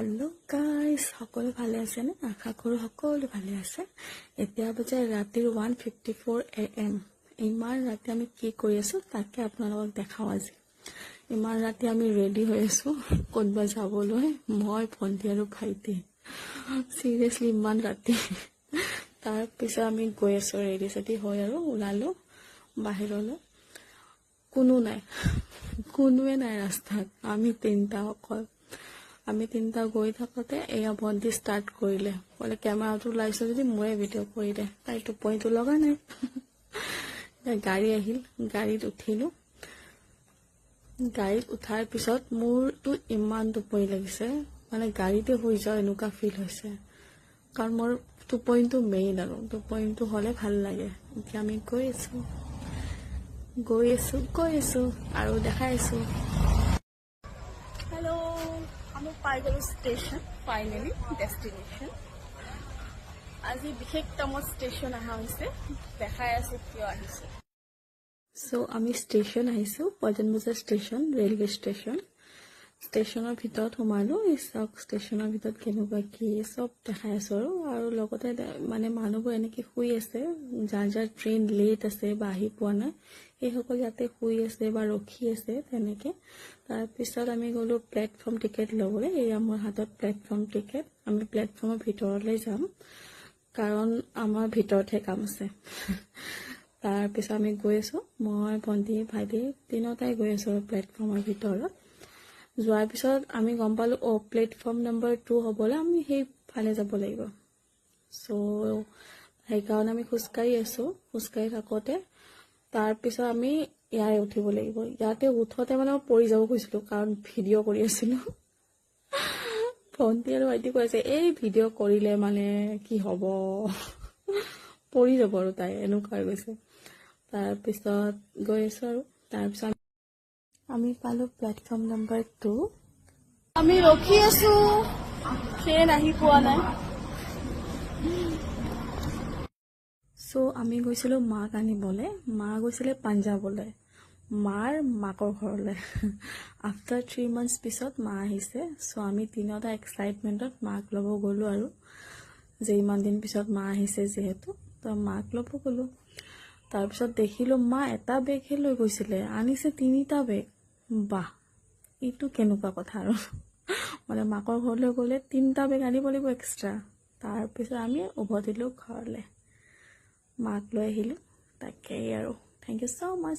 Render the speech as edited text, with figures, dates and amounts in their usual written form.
hello guys সকলো ভালে আছে নে আশা কৰো সকলো ভালে আছে এতিয়া বজে ৰাতিৰ 1:54 AM ইমান ৰাতি আমি কি কৰি আছো তাকে আপোনালোকক দেখাও আজি ইমান ৰাতি আমি ৰেডি হৈ আছো কোনবা যাবলৈ মই ভন্টি আৰু ভাইটি সিৰিয়াসলি ইমান ৰাতি তাৰ পিছত আমি গৈ আছো ৰেডি সেটি হৈ আৰু ওলালো বাহিৰলৈ কোনোৱে নাই ৰাস্তাত আমি তিনটা অকল আমি তিনটা গৈ থাকতে এয়া বন্দি স্টাৰ্ট কৰিলে বলে ক্যামেৰাটো লাইছে যদি মই ভিডিও কৰি দে তাই টোপনিটো লগা নাই গাড়ী আহিল গাড়ীত উঠিলো গাড়ীত উঠাৰ পিছত মোৰটো ইমান টোপনি লাগিছে মানে গাড়ীতে হৈ যাও এনেকুৱা ফিল হৈছে কাৰণ মোৰ টোপনিটো মেইন আৰু টোপনিটো হলে ভাল লাগে এতিয়া আমি গৈ আছো আৰু দেখাইছো हेलो हम पाई गलो स्टेशन फाइनली डेस्टिनेशन আজি বিশেষতম স্টেশন আহা হৈছে দেখাই আছে কিয় আহিছে সো আমি স্টেশন আহিছো পজন বজাৰ স্টেশন ৰেলৱে স্টেশনৰ ভিতৰত সোমালো এই সব স্টেশনৰ ভিতৰত কেনেকুৱা কি সব দেখাই আছো আৰু লগতে মানে মানুহবোৰ এনেকৈ শুই আছে যাৰ ট্ৰেইন লেট আছে বা আহি পোৱা নাই এই সকল ইয়াতে শুই আছে বা ৰখি আছে তেনেকে তাৰ পিছত আমি গলো প্লেটফৰ্ম টিকেট লবলৈ এই আমাৰ হাতত প্লেটফৰ্ম টিকেট আমি প্লেটফৰ্মৰ ভিতৰলৈ যাম কাৰণ আমাৰ ভিতৰতে কাম আছে তাৰ পিছত আমি গৈ আছো মই ভন্টি ভাইটি তিনটাই গৈ আছো প্লেটফৰ্মৰ ভিতৰত যোৱাৰ পিছত আমি গম পালো প্লেটফৰ্ম নম্বৰ 2 হ'বলে আমি সেই ফালে যাব লাগিব সো সেইকাৰণে আমি খুচকাই থাকোতে তাৰ পিছত আমি ইয়াৰে উঠিব লাগিব ইয়াতে উঠতে মানে পৰি যাব খুজিলো কাৰণ ভিডিও কৰি আছিলো ভন্টি আৰু ভাইটি কৈছে এই ভিডিও কৰিলে মানে কি হ'ব পৰি যাব আৰু তাই এনেকুৱা গৈছে তাৰ পিছত গৈ আছো আৰু তাৰ পিছত আমি পালো প্লেটফৰ্ম নম্বৰ 2 আমি ৰখি আছো ট্ৰেইন আহি পোৱা নাই সো আমি গৈছিলো মাক আনিবলে মা গৈছিলে পাঞ্জাবলে মাকৰ ঘৰলৈ আফটাৰ 3 months পিছত মা আহিছে সো আমি তিনটা এক্সাইটমেন্টত মাক লব গলো আৰু যে ইমান দিন পিছত মা আহিছে যেহেতু তো মাক লব গলো তাৰ পিছত দেখিলো মা এটা বেগ লৈ গৈছিলে আনিছে 3টা বেগ বাহ ইটো কেনেকুৱা কথা আৰু মানে মাকৰ ঘৰলৈ গলে 3টা বেগ আনিব লাগিব এক্সট্ৰা তাৰ পিছত আমি উভতিলো ঘৰলৈ মাক লৈ আহিলো তাকেই আৰু থ্যাংক ইউ সো মাচ